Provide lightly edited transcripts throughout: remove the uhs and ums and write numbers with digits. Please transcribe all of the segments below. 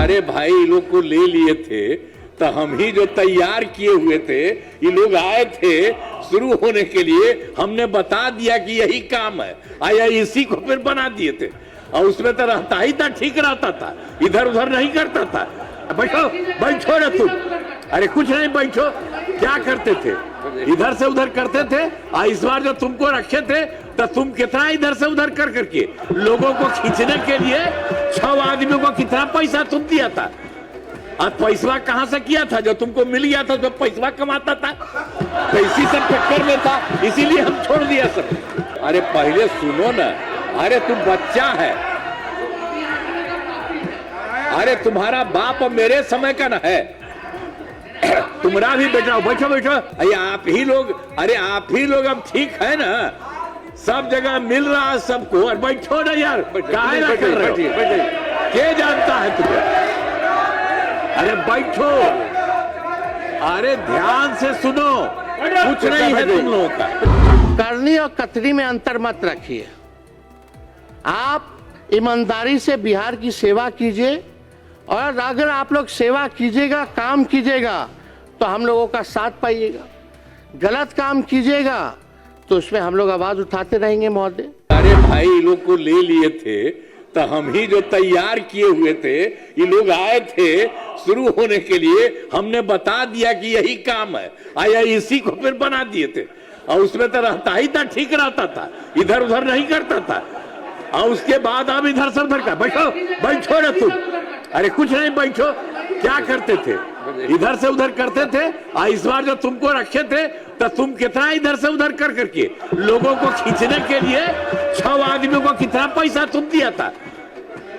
अरे भाई ये लोग को ले लिए थे तो हम ही जो तैयार किए हुए थे, ये लोग आए थे शुरू होने के लिए, हमने बता दिया कि यही काम है, आया इसी को फिर बना दिए थे। और उसमें तो रहता ही था, ठीक रहता था, इधर उधर नहीं करता था। बैठो बैठो ना तुम, अरे कुछ नहीं बैठो। क्या करते थे, इधर से उधर करते थे। इस बार जो तुमको रखे थे तो तुम कितना इधर से उधर कर करके लोगों को खींचने के लिए 6 आदमियों को कितना पैसा तुम दिया था। और पैसा कहां से किया था, जो तुमको मिल गया था तो पैसा कमाता था, तो इसी सब चक्कर में था, इसीलिए हम छोड़ दिया सब। अरे पहले सुनो ना, अरे तुम बच्चा है, अरे तुम्हारा बाप मेरे समय का ना है, तुम्हारा भी बेटा। बैठो बैठो, अरे आप ही लोग, अरे आप ही लोग अब ठीक है ना, सब जगह मिल रहा है सबको। और बैठो ना यार, काहे ना कर रहे हो, क्या जानता है तुम्हें। अरे बैठो, अरे ध्यान से सुनो, कुछ नहीं है तुम लोगों का। करनी और कतरी में अंतर मत रखिए। आप ईमानदारी से बिहार की सेवा कीजिए, और अगर आप लोग सेवा कीजिएगा, काम कीजिएगा, तो हम लोगों का साथ पाइएगा। गलत काम कीजिएगा तो उसमें हम लोग आवाज उठाते रहेंगे महोदय। अरे भाई ये लोग को ले लिए थे तो हम ही जो तैयार किए हुए थे, ये लोग आए थे शुरू होने के लिए, हमने बता दिया कि यही काम है, आया इसी को फिर बना दिए थे। और उसमें तो रहता ही था, ठीक रहता था, इधर उधर नहीं करता था। और उसके बाद अब इधर से उधर का। बैठो बैठो ना तुम, अरे कुछ नहीं बैठो। क्या करते थे, इधर से उधर करते थे। इस बार जो तुमको रखे थे तो तुम कितना इधर से उधर कर करके लोगों को खींचने के लिए 6 आदमियों को कितना पैसा तुम दिया था।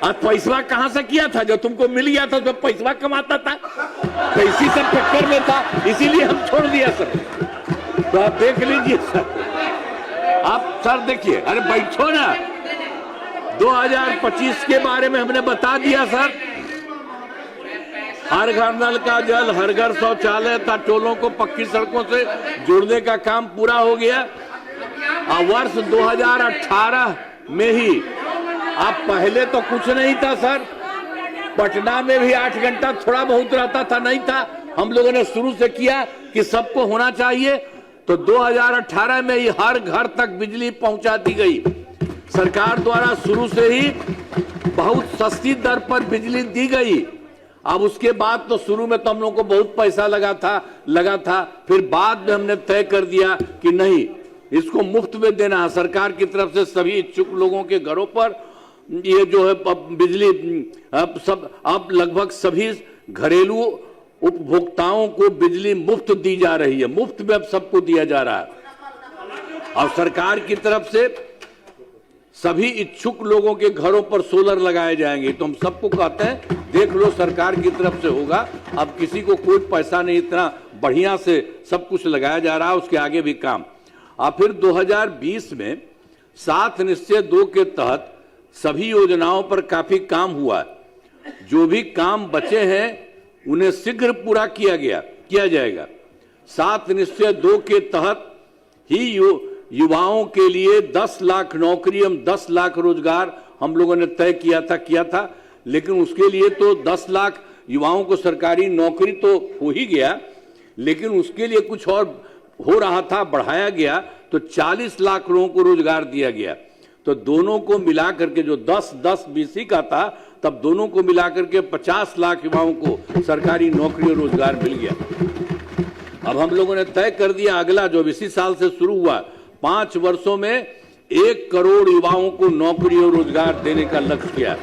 और पैसा कहां से किया था, जो तुमको मिल गया था तो पैसा कमाता था, तो इसी सब चक्कर में था, इसीलिए हम छोड़ दिया सर। तो आप देख लीजिए सर, आप सर देखिए, अरे बैठो ना। 2025 के बारे में हमने बता दिया सर, हर घर नल का जल, हर घर शौचालय था, टोलों को पक्की सड़कों से जोड़ने का काम पूरा हो गया। और वर्ष 2018 में ही, अब पहले तो कुछ नहीं था सर, पटना में भी 8 घंटा थोड़ा बहुत रहता था, नहीं था। हम लोगों ने शुरू से किया कि सबको होना चाहिए, तो 2018 में ही हर घर तक बिजली पहुंचा दी गई। सरकार द्वारा शुरू से ही बहुत सस्ती दर पर बिजली दी गई। अब उसके बाद तो शुरू में तो हम लोगों को बहुत पैसा लगा था, फिर बाद में हमने तय कर दिया कि नहीं, इसको मुफ्त में देना है। सरकार की तरफ से सभी इच्छुक लोगों के घरों पर ये जो है बिजली अब लगभग सभी घरेलू उपभोक्ताओं को बिजली मुफ्त दी जा रही है, मुफ्त में अब सबको दिया जा रहा है। और सरकार की तरफ से सभी इच्छुक लोगों के घरों पर सोलर लगाए जाएंगे। तो हम सबको कहते हैं, देख लो सरकार की तरफ से होगा, अब किसी को कोई पैसा नहीं, इतना बढ़िया से सब कुछ लगाया जा रहा है, उसके आगे भी काम। और फिर 2020 में 7 निश्चय 2 के तहत सभी योजनाओं पर काफी काम हुआ। जो भी काम बचे हैं उन्हें शीघ्र पूरा किया जाएगा। 7 निश्चय 2 के तहत ही युवाओं के लिए 10 लाख नौकरी एवं 10 लाख रोजगार हम लोगों ने तय किया था। लेकिन उसके लिए तो 10 लाख युवाओं को सरकारी नौकरी तो हो ही गया, लेकिन उसके लिए कुछ और हो रहा था, बढ़ाया गया, तो 40 लाख लोगों को रोजगार दिया गया। तो दोनों को मिला करके, जो 10-10 बीसी का था, तब दोनों को मिला करके 50 लाख युवाओं को सरकारी नौकरी और रोजगार मिल गया। अब हम लोगों ने तय कर दिया, अगला जो इसी साल से शुरू हुआ, 5 वर्षों में 1 करोड़ युवाओं को नौकरी और रोजगार देने का लक्ष्य किया।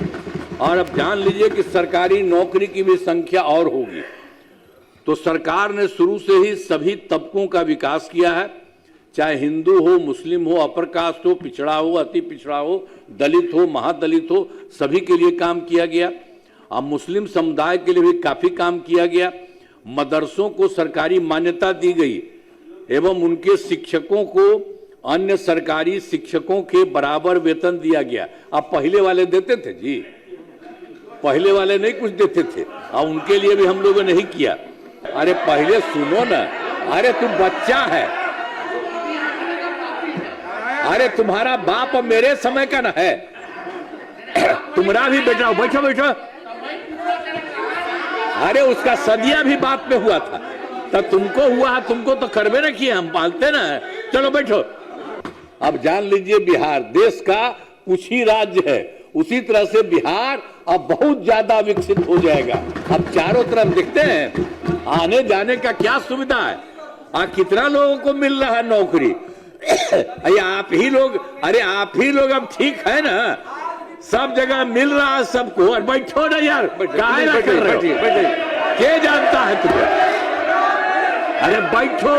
और अब जान लीजिए कि सरकारी नौकरी की भी संख्या और होगी। तो सरकार ने शुरू से ही सभी तबकों का विकास किया है, चाहे हिंदू हो, मुस्लिम हो, अपर कास्ट हो, पिछड़ा हो, अति पिछड़ा हो, दलित हो, महादलित हो, सभी के लिए काम किया गया। अब मुस्लिम समुदाय के लिए भी काफी काम किया गया। मदरसों को सरकारी मान्यता दी गई एवं उनके शिक्षकों को अन्य सरकारी शिक्षकों के बराबर वेतन दिया गया। अब पहले वाले देते थे जी, पहले वाले नहीं कुछ देते थे, और उनके लिए भी हम लोगों ने नहीं किया। अरे पहले सुनो ना, अरे तुम बच्चा है, अरे तुम्हारा बाप मेरे समय का ना है, तुम्हारा भी बेटा। बैठो बैठो, अरे उसका सदिया भी बात पे हुआ था, तो तुमको हुआ, तुमको तो करवे न किए, हम पालते ना। चलो बैठो। अब जान लीजिए बिहार देश का कुछ ही राज्य है, उसी तरह से बिहार अब बहुत ज्यादा विकसित हो जाएगा। अब चारों तरफ दिखते हैं, आने जाने का क्या सुविधा है, कितना लोगों को मिल रहा है नौकरी। अरे आप ही लोग अब ठीक है ना, सब जगह मिल रहा है सबको। और बैठो ना यार, काहे ना कर रहे हो? क्या जानता है तुम्हें? अरे बैठो,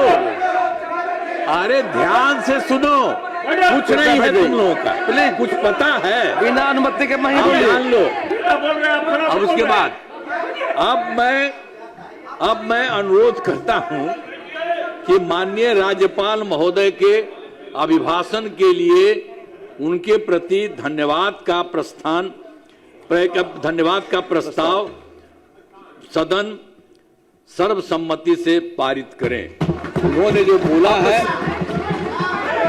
अरे ध्यान से सुनो, कुछ नहीं है तुम लोगों का, प्लीज कुछ पता है, बिना अनुमति के अब मान लो। अब उसके बाद अब मैं अनुरोध करता हूं कि माननीय राज्यपाल महोदय के अभिभाषण के लिए उनके प्रति धन्यवाद का प्रस्ताव सदन सर्वसम्मति से पारित करें। उन्होंने जो बोला है,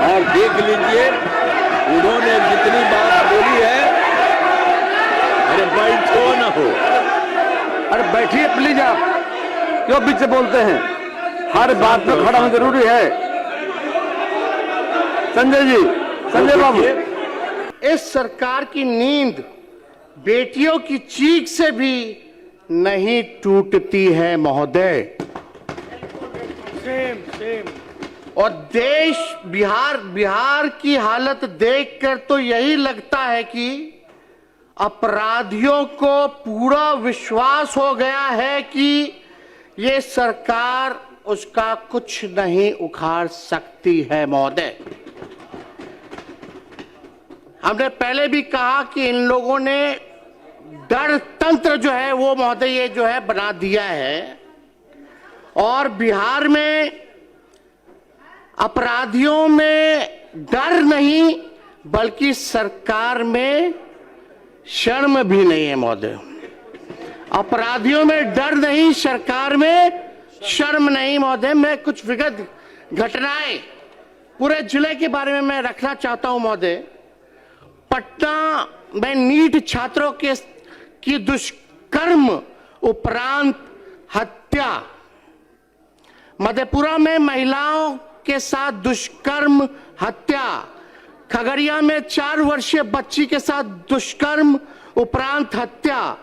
और देख लीजिए उन्होंने जितनी बात बोली है। अरे बैठो न हो, अरे बैठिए प्लीज, आप क्यों बीच से बोलते हैं? हर बात में खड़ा होना जरूरी है। संजय बाबू, इस सरकार की नींद बेटियों की चीख से भी नहीं टूटती है महोदय। और देश बिहार की हालत देखकर तो यही लगता है कि अपराधियों को पूरा विश्वास हो गया है कि ये सरकार उसका कुछ नहीं उखाड़ सकती है महोदय। हमने पहले भी कहा कि इन लोगों ने डर तंत्र जो है वो महोदय ये जो है बना दिया है, और बिहार में अपराधियों में डर नहीं बल्कि सरकार में शर्म भी नहीं है महोदय। अपराधियों में डर नहीं, सरकार में शर्म नहीं महोदय। मैं कुछ विगत घटनाएं पूरे जिले के बारे में मैं रखना चाहता हूं महोदय। पटना में नीट छात्रों की दुष्कर्म उपरांत हत्या, मधेपुरा में महिलाओं के साथ दुष्कर्म हत्या, खगड़िया में 4 वर्षीय बच्ची के साथ दुष्कर्म उपरांत हत्या,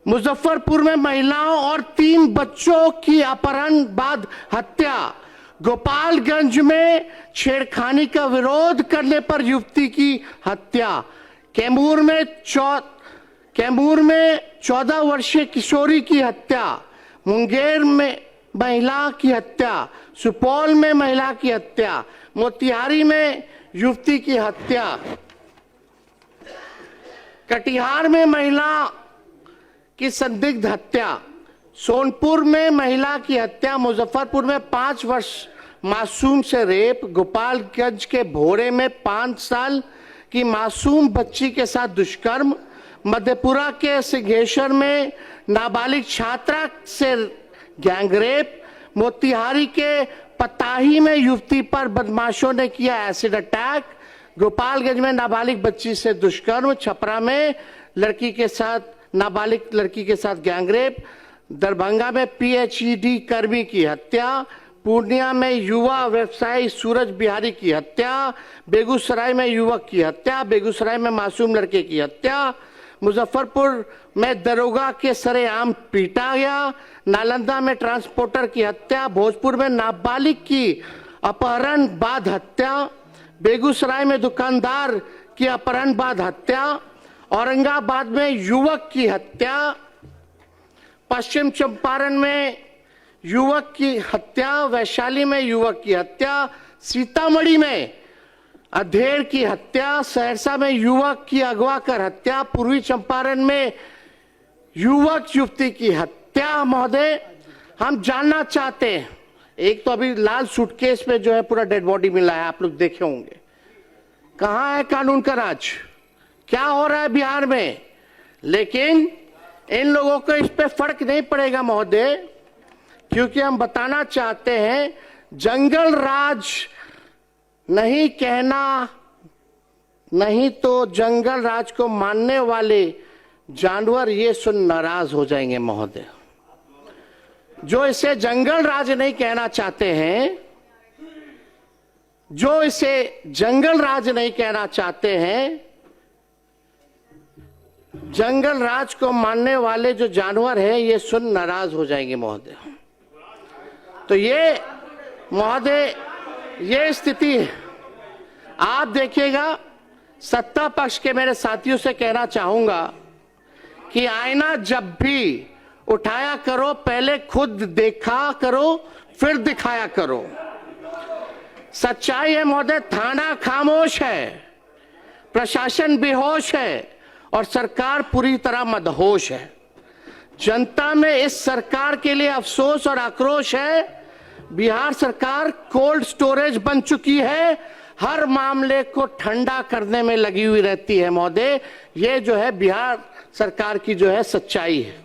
मुजफ्फरपुर में महिलाओं और 3 बच्चों की अपहरण बाद हत्या, गोपालगंज में छेड़खानी का विरोध करने पर युवती की हत्या, कैमूर में 14 वर्षीय किशोरी की हत्या, मुंगेर में महिला की हत्या, सुपौल में महिला की हत्या, मोतिहारी में युवती की हत्या, कटिहार में महिला की संदिग्ध हत्या, सोनपुर में महिला की हत्या, मुजफ्फरपुर में 5 वर्ष मासूम से रेप, गोपालगंज के भोरे में 5 साल की मासूम बच्ची के साथ दुष्कर्म, मधेपुरा के सिंहेश्वर में नाबालिग छात्रा से गैंगरेप, मोतिहारी के पताही में युवती पर बदमाशों ने किया एसिड अटैक, गोपालगंज में नाबालिग बच्ची से दुष्कर्म, छपरा में नाबालिग लड़की के साथ गैंगरेप, दरभंगा में पीएचईडी कर्मी की हत्या, पूर्णिया में युवा व्यवसायी सूरज बिहारी की हत्या, बेगूसराय में युवक की हत्या, बेगूसराय में मासूम लड़के की हत्या, मुजफ्फरपुर में दरोगा के सरेआम पीटा गया, नालंदा में ट्रांसपोर्टर की हत्या, भोजपुर में नाबालिग की अपहरण बाद हत्या, बेगूसराय में दुकानदार की अपहरण बाद हत्या, औरंगाबाद में युवक की हत्या, पश्चिम चंपारण में युवक की हत्या, वैशाली में युवक की हत्या, सीतामढ़ी में अधेड़ की हत्या, सहरसा में युवक की अगवा कर हत्या, पूर्वी चंपारण में युवक युवती की हत्या। महोदय, हम जानना चाहते हैं, एक तो अभी लाल सूटकेस में जो है पूरा डेड बॉडी मिला है, आप लोग देखे होंगे, कहां है कानून का राज? क्या हो रहा है बिहार में? लेकिन इन लोगों को इस पे फर्क नहीं पड़ेगा महोदय, क्योंकि हम बताना चाहते हैं जंगल राज नहीं कहना, नहीं तो जंगल राज को मानने वाले जानवर ये सुन नाराज हो जाएंगे महोदय। जो इसे जंगल राज नहीं कहना चाहते हैं, जो इसे जंगल राज नहीं कहना चाहते हैं, जंगल राज को मानने वाले जो जानवर हैं ये सुन नाराज हो जाएंगे महोदय। तो ये महोदय ये स्थिति है। आप देखिएगा, सत्ता पक्ष के मेरे साथियों से कहना चाहूंगा कि आईना जब भी उठाया करो पहले खुद देखा करो फिर दिखाया करो। सच्चाई है महोदय, थाना खामोश है, प्रशासन बेहोश है और सरकार पूरी तरह मदहोश है। जनता में इस सरकार के लिए अफसोस और आक्रोश है। बिहार सरकार कोल्ड स्टोरेज बन चुकी है, हर मामले को ठंडा करने में लगी हुई रहती है महोदय। ये जो है बिहार सरकार की जो है सच्चाई है।